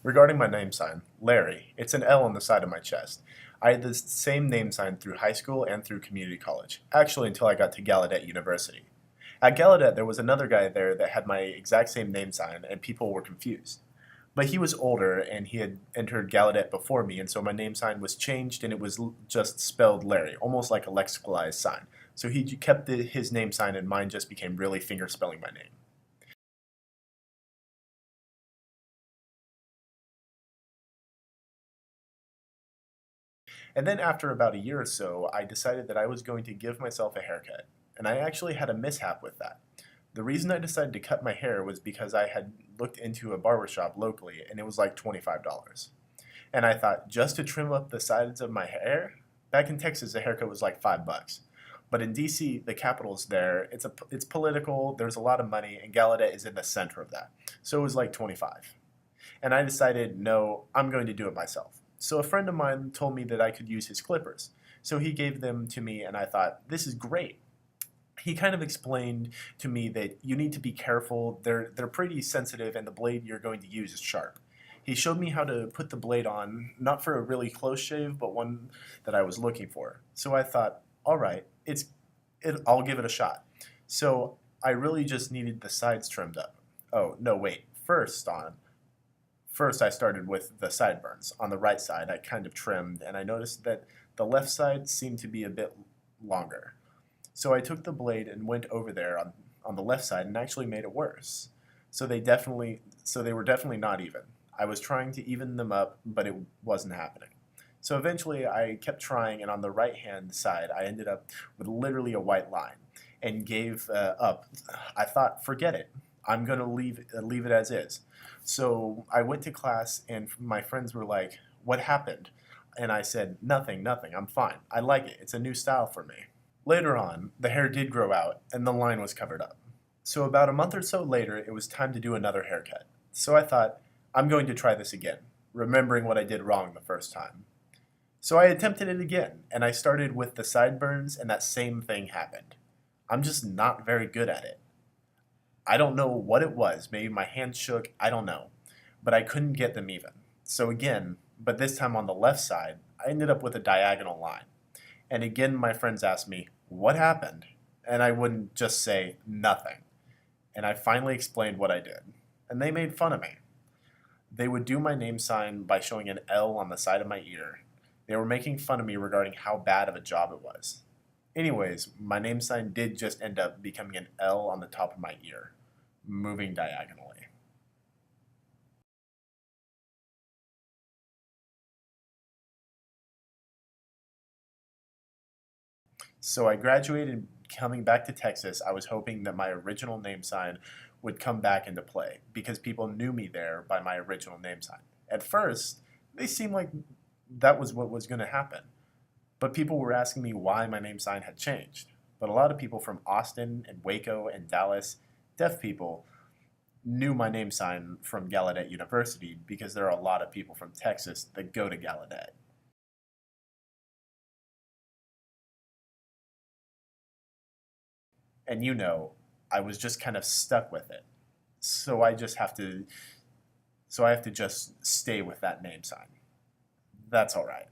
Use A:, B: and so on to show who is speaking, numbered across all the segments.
A: Regarding my name sign, Larry, it's an L on the side of my chest. I had the same name sign through high school and through community college, actually until I got to Gallaudet University. At Gallaudet, there was another guy there that had my exact same name sign, and people were confused. But he was older, and he had entered Gallaudet before me, and so my name sign was changed, and it was just spelled Larry, almost like a lexicalized sign. So he kept his name sign, and mine just became really finger spelling my name. And then after about a year or so, I decided that I was going to give myself a haircut. And I actually had a mishap with that. The reason I decided to cut my hair was because I had looked into a barber shop locally and it was like $25. And I thought, just to trim up the sides of my hair, back in Texas, a haircut was like $5. But in DC, the capital's there. It's political. There's a lot of money, and Gallaudet is in the center of that. So it was like 25. And I decided, no, I'm going to do it myself. So a friend of mine told me that I could use his clippers. So he gave them to me, and I thought, this is great. He kind of explained to me that you need to be careful. They're pretty sensitive, and the blade you're going to use is sharp. He showed me how to put the blade on, not for a really close shave, but one that I was looking for. So I thought, all right, I'll give it a shot. So I really just needed the sides trimmed up. Oh, no, wait. First, I started with the sideburns. On the right side, I kind of trimmed, and I noticed that the left side seemed to be a bit longer. So I took the blade and went over there on the left side and actually made it worse. So they were definitely not even. I was trying to even them up, but it wasn't happening. So eventually I kept trying, and on the right hand side, I ended up with literally a white line and gave up. I thought, forget it. I'm going to leave it as is. So I went to class, and my friends were like, what happened? And I said, nothing, nothing. I'm fine. I like it. It's a new style for me. Later on, the hair did grow out, and the line was covered up. So about a month or so later, it was time to do another haircut. So I thought, I'm going to try this again, remembering what I did wrong the first time. So I attempted it again, and I started with the sideburns, and that same thing happened. I'm just not very good at it. I don't know what it was. Maybe my hands shook. I don't know. But I couldn't get them even. So again, but this time on the left side, I ended up with a diagonal line. And again, my friends asked me, what happened? And I wouldn't just say nothing. And I finally explained what I did. And they made fun of me. They would do my name sign by showing an L on the side of my ear. They were making fun of me regarding how bad of a job it was. Anyways, my name sign did just end up becoming an L on the top of my ear, moving diagonally. So I graduated. Coming back to Texas, I was hoping that my original name sign would come back into play because people knew me there by my original name sign. At first, they seemed like that was what was going to happen, but people were asking me why my name sign had changed. But a lot of people from Austin and Waco and Dallas, deaf people, knew my name sign from Gallaudet University because there are a lot of people from Texas that go to Gallaudet. And I was just kind of stuck with it. So I just have to so I have to just stay with that name sign. That's all right.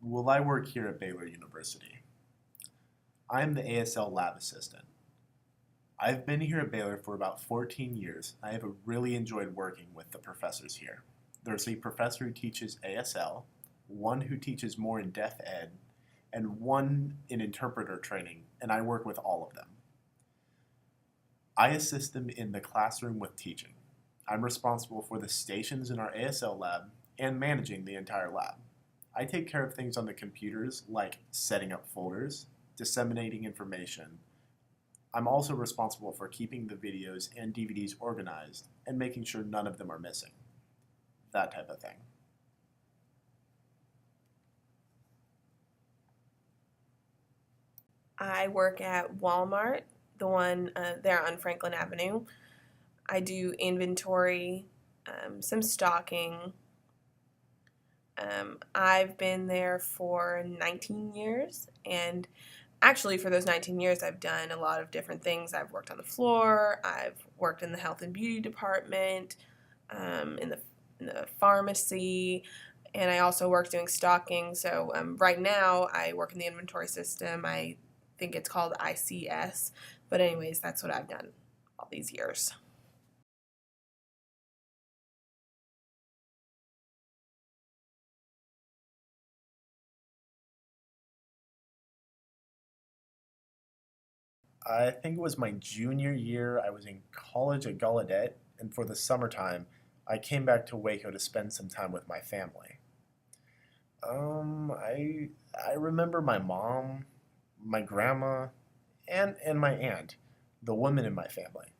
A: Will I work here at Baylor University? I am the ASL lab assistant. I've been here at Baylor for about 14 years. I have really enjoyed working with the professors here. There's a professor who teaches ASL, one who teaches more in deaf ed, and one in interpreter training, and I work with all of them. I assist them in the classroom with teaching. I'm responsible for the stations in our ASL lab and managing the entire lab. I take care of things on the computers like setting up folders, disseminating information. I'm also responsible for keeping the videos and DVDs organized and making sure none of them are missing. That type of thing.
B: I work at Walmart, the one there on Franklin Avenue. I do inventory, some stocking. I've been there for 19 years, and actually, for those 19 years, I've done a lot of different things. I've worked on the floor, I've worked in the health and beauty department, in the pharmacy, and I also work doing stocking. So right now, I work in the inventory system. I think it's called ICS, but anyways, that's what I've done all these years.
A: I think it was my junior year. I was in college at Gallaudet, and for the summertime, I came back to Waco to spend some time with my family. I remember my mom, my grandma, and my aunt, the women in my family.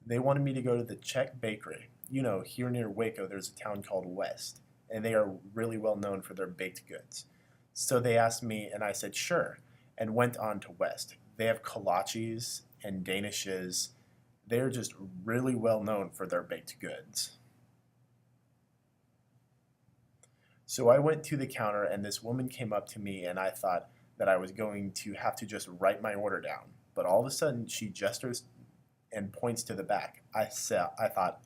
A: They wanted me to go to the Czech bakery. Here near Waco, there's a town called West, and they are really well known for their baked goods. So they asked me, and I said sure, and went on to West. They have kolaches and danishes. They're just really well known for their baked goods. So I went to the counter, and this woman came up to me, and I thought that I was going to have to just write my order down. But all of a sudden, she gestures and points to the back. I thought,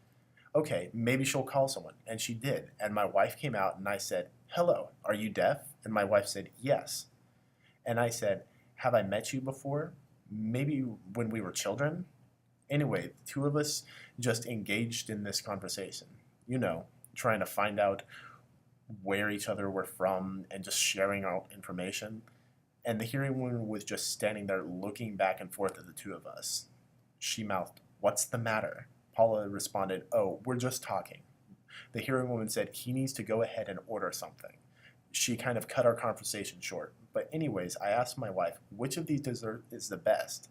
A: okay, maybe she'll call someone. And she did. And my wife came out, and I said, hello, are you deaf? And my wife said, yes. And I said, have I met you before? Maybe when we were children? Anyway, the two of us just engaged in this conversation, trying to find out where each other were from and just sharing our information. And the hearing woman was just standing there looking back and forth at the two of us. She mouthed, what's the matter? Paula responded, oh, we're just talking. The hearing woman said he needs to go ahead and order something. She kind of cut our conversation short. But anyways, I asked my wife, which of these desserts is the best?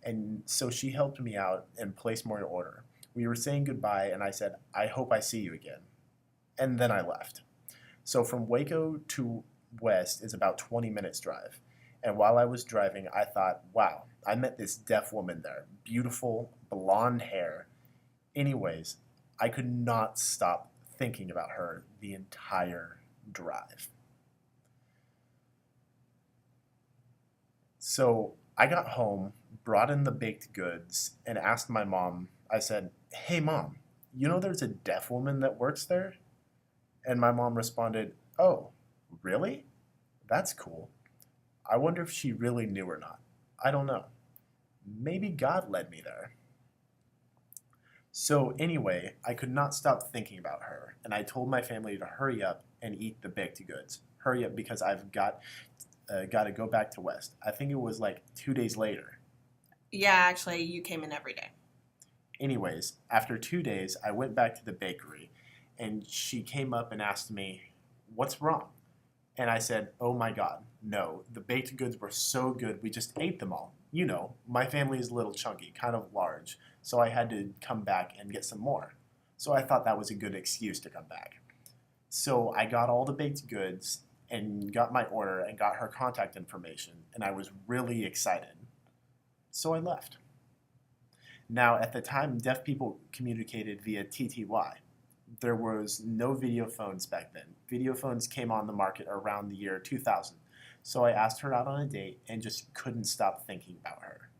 A: And so she helped me out and placed my order. We were saying goodbye, and I said, I hope I see you again. And then I left. So from Waco to West is about 20 minutes drive. And while I was driving, I thought, wow, I met this deaf woman there. Beautiful, blonde hair. Anyways, I could not stop thinking about her the entire drive. So I got home, brought in the baked goods, and asked my mom, I said, hey mom, there's a deaf woman that works there? And my mom responded, oh, really? That's cool. I wonder if she really knew or not. I don't know. Maybe God led me there. So anyway, I could not stop thinking about her, and I told my family to hurry up and eat the baked goods. Hurry up because I've got to go back to West. I think it was like 2 days later.
B: Yeah, actually, you came in every day.
A: Anyways, after 2 days, I went back to the bakery, and she came up and asked me, what's wrong? And I said, oh my God, no, the baked goods were so good, we just ate them all. My family is a little chunky, kind of large, so I had to come back and get some more. So I thought that was a good excuse to come back. So I got all the baked goods and got my order and got her contact information, and I was really excited. So I left. Now, at the time, deaf people communicated via TTY. There was no video phones back then. Video phones came on the market around the year 2000. So I asked her out on a date and just couldn't stop thinking about her.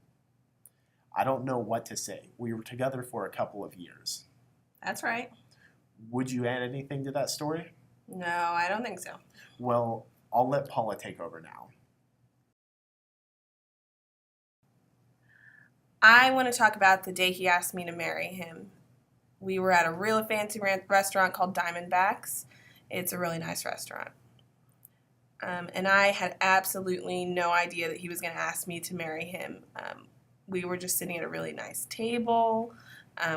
A: I don't know what to say. We were together for a couple of years.
B: That's right.
A: Would you add anything to that story?
B: No, I don't think so.
A: Well, I'll let Paula take over now.
B: I want to talk about the day he asked me to marry him. We were at a real fancy restaurant called Diamondbacks. It's a really nice restaurant. And I had absolutely no idea that he was going to ask me to marry him. We were just sitting at a really nice table.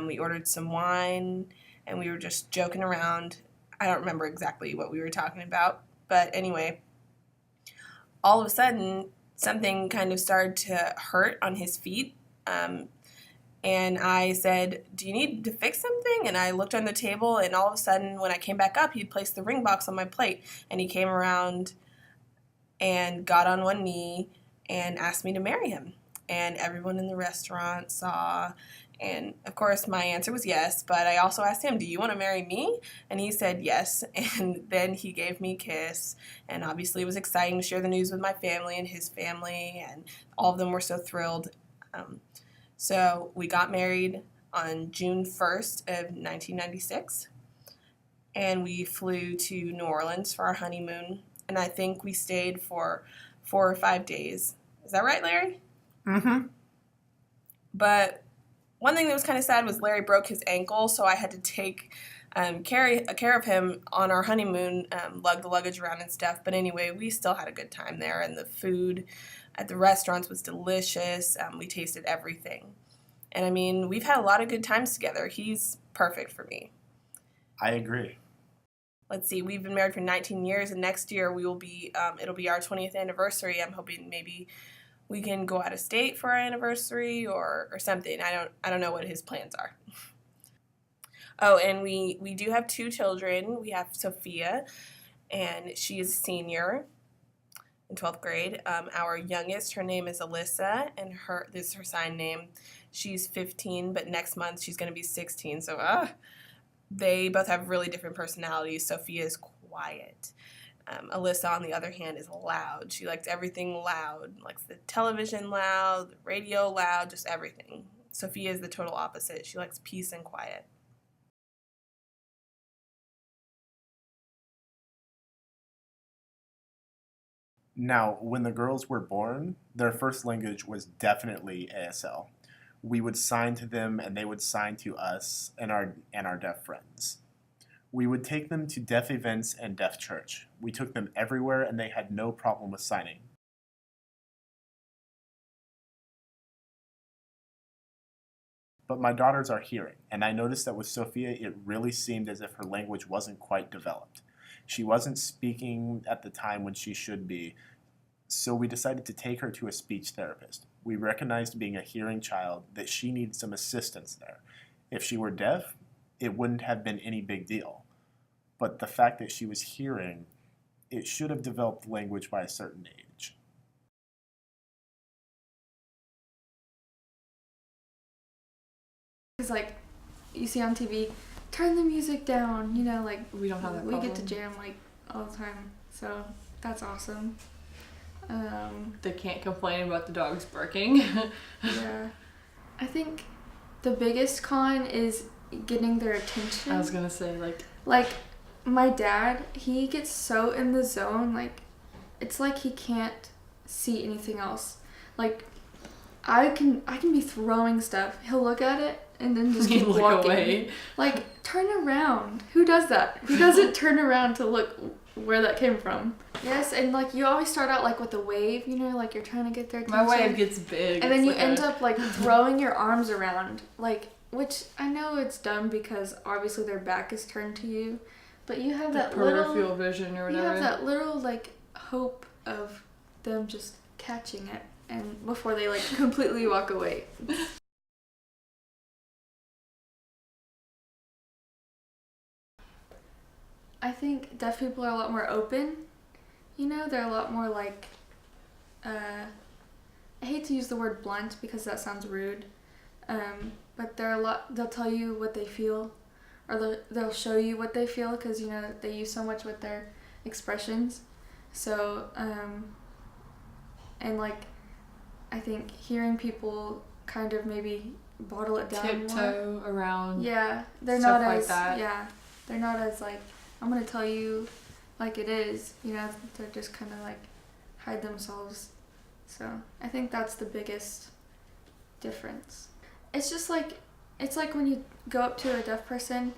B: We ordered some wine, and we were just joking around. I don't remember exactly what we were talking about, But anyway, all of a sudden, something kind of started to hurt on his feet. And I said, "Do you need to fix something?" And I looked on the table, and all of a sudden, when I came back up, he'd placed the ring box on my plate. And he came around and got on one knee and asked me to marry him. And everyone in the restaurant saw. And of course, my answer was yes. But I also asked him, "Do you want to marry me?" And he said yes. And then he gave me a kiss. And obviously, it was exciting to share the news with my family and his family. And all of them were so thrilled. So we got married on June 1st of 1996, and we flew to New Orleans for our honeymoon, and I think we stayed for 4 or 5 days. Is that right, Larry?
A: Mm-hmm.
B: But one thing that was kind of sad was Larry broke his ankle, so I had to take care of him on our honeymoon, lug the luggage around and stuff. But anyway, we still had a good time there, and the food at the restaurants was delicious. We tasted everything. And I mean, we've had a lot of good times together. He's perfect for me.
A: I agree.
B: Let's see, we've been married for 19 years, and next year we will be, it'll be our 20th anniversary. I'm hoping maybe we can go out of state for our anniversary or something. I don't know what his plans are. Oh, and we do have 2 children. We have Sophia, and she is a senior in 12th grade. Our youngest, her name is Alyssa, and this is her sign name. She's 15, but next month she's going to be 16. So they both have really different personalities. Sophia is quiet. Alyssa, on the other hand, is loud. She likes everything loud, likes the television loud, the radio loud, just everything. Sophia is the total opposite. She likes peace and quiet.
A: Now, when the girls were born, their first language was definitely ASL. We would sign to them and they would sign to us and our deaf friends. We would take them to deaf events and deaf church. We took them everywhere and they had no problem with signing. But my daughters are hearing, and I noticed that with Sophia it really seemed as if her language wasn't quite developed. She wasn't speaking at the time when she should be, so we decided to take her to a speech therapist. We recognized, being a hearing child, that she needed some assistance there. If she were deaf, it wouldn't have been any big deal. But the fact that she was hearing, it should have developed language by a certain age.
C: It's like you see on TV, turn the music down, you know, like
D: we don't have that
C: we
D: problem.
C: get to jam like all the time, so that's awesome.
D: They can't complain about the dogs barking.
C: Yeah, I think the biggest con is getting their attention.
D: I was gonna say
C: like my dad, he gets so in the zone, like it's like he can't see anything else. Like I can be throwing stuff, he'll look at it and then just keep
D: look
C: walking
D: away.
C: Like, turn around. Who does that? Who doesn't turn around to look where that came from? Yes, and like you always start out like with a wave, you know, like you're trying to get their attention.
D: My wave gets big.
C: And then
D: it's
C: you
D: like
C: end up like throwing your arms around, like, which I know it's dumb because obviously their back is turned to you, but you have that
D: peripheral
C: little
D: vision or whatever.
C: You have that little like hope of them just catching it and before they like completely walk away. I think deaf people are a lot more open. You know, they're a lot more like, I hate to use the word blunt because that sounds rude, but they'll tell you what they feel, or they'll show you what they feel because, you know, they use so much with their expressions. So, and like, I think hearing people kind of maybe bottle it down
D: tiptoe
C: more.
D: around.
C: Yeah, they're
D: stuff
C: not
D: like
C: as
D: that.
C: Yeah, they're not as like, I'm gonna tell you like it is, you know, they're just kind of like hide themselves. So I think that's the biggest difference. It's just like, it's like when you go up to a deaf person,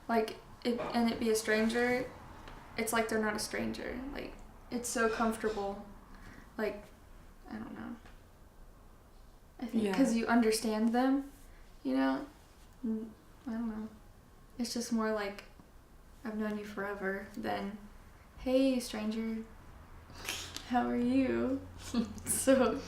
C: like, and it be a stranger, it's like they're not a stranger. Like, it's so comfortable. Like, I don't know. I think because you understand them, you know? I don't know. It's just more like, I've known you forever than, hey stranger, how are you? So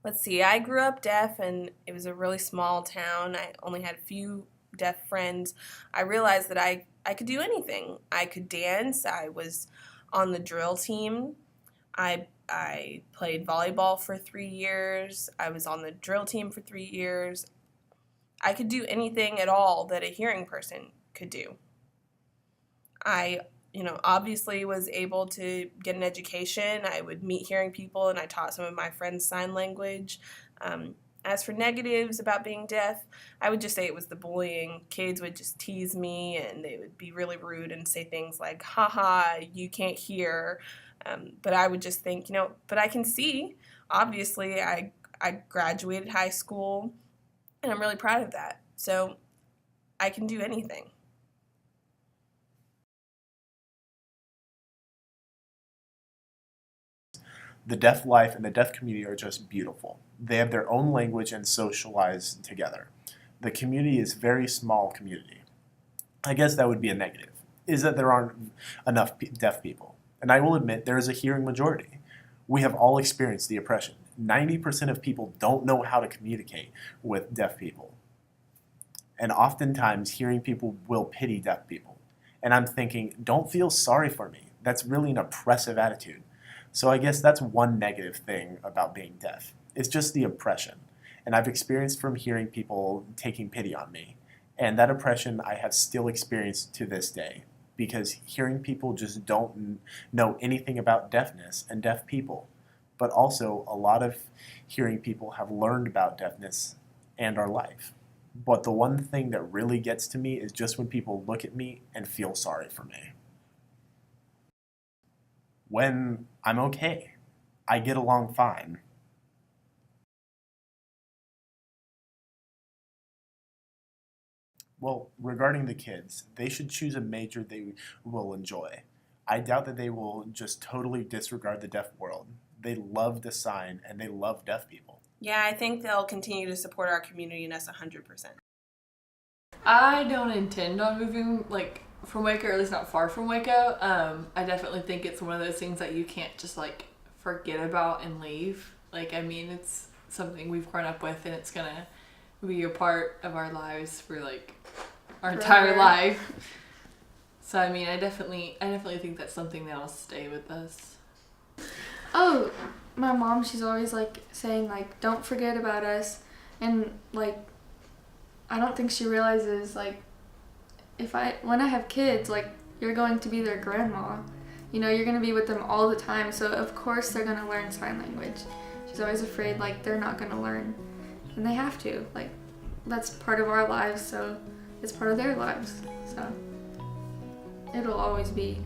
B: Let's see, I grew up deaf and it was a really small town. I only had a few deaf friends. I realized that I could do anything. I could dance. I was on the drill team. I played volleyball for 3 years. I was on the drill team for 3 years. I could do anything at all that a hearing person could do. I, obviously was able to get an education. I would meet hearing people and I taught some of my friends sign language. As for negatives about being deaf, I would just say it was the bullying. Kids would just tease me and they would be really rude and say things like, haha, you can't hear. But I would just think, but I can see. Obviously, I graduated high school and I'm really proud of that. So I can do anything.
A: The deaf life and the deaf community are just beautiful. They have their own language and socialize together. The community is a very small community. I guess that would be a negative, is that there aren't enough deaf people. And I will admit there is a hearing majority. We have all experienced the oppression. 90% of people don't know how to communicate with deaf people. And oftentimes hearing people will pity deaf people. And I'm thinking, don't feel sorry for me. That's really an oppressive attitude. So I guess that's one negative thing about being deaf. It's just the oppression. And I've experienced from hearing people taking pity on me. And that oppression I have still experienced to this day. Because hearing people just don't know anything about deafness and deaf people. But also, a lot of hearing people have learned about deafness and our life. But the one thing that really gets to me is just when people look at me and feel sorry for me. When I'm okay, I get along fine. Well, regarding the kids, they should choose a major they will enjoy. I doubt that they will just totally disregard the deaf world. They love to sign and they love deaf people.
B: Yeah, I think they'll continue to support our community and us 100%.
D: I don't intend on moving from Waco, or at least not far from Waco. I definitely think it's one of those things that you can't just forget about and leave. It's something we've grown up with, and it's gonna be a part of our lives for our entire life. So I definitely think that's something that'll stay with us.
C: oh, my mom, she's always saying don't forget about us, and I don't think she realizes when I have kids, you're going to be their grandma. You're going to be with them all the time, so of course they're going to learn sign language. She's always afraid they're not going to learn, and they have to. That's part of our lives, so it's part of their lives. So it'll always be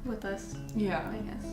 C: with us.
D: Yeah.
C: I guess.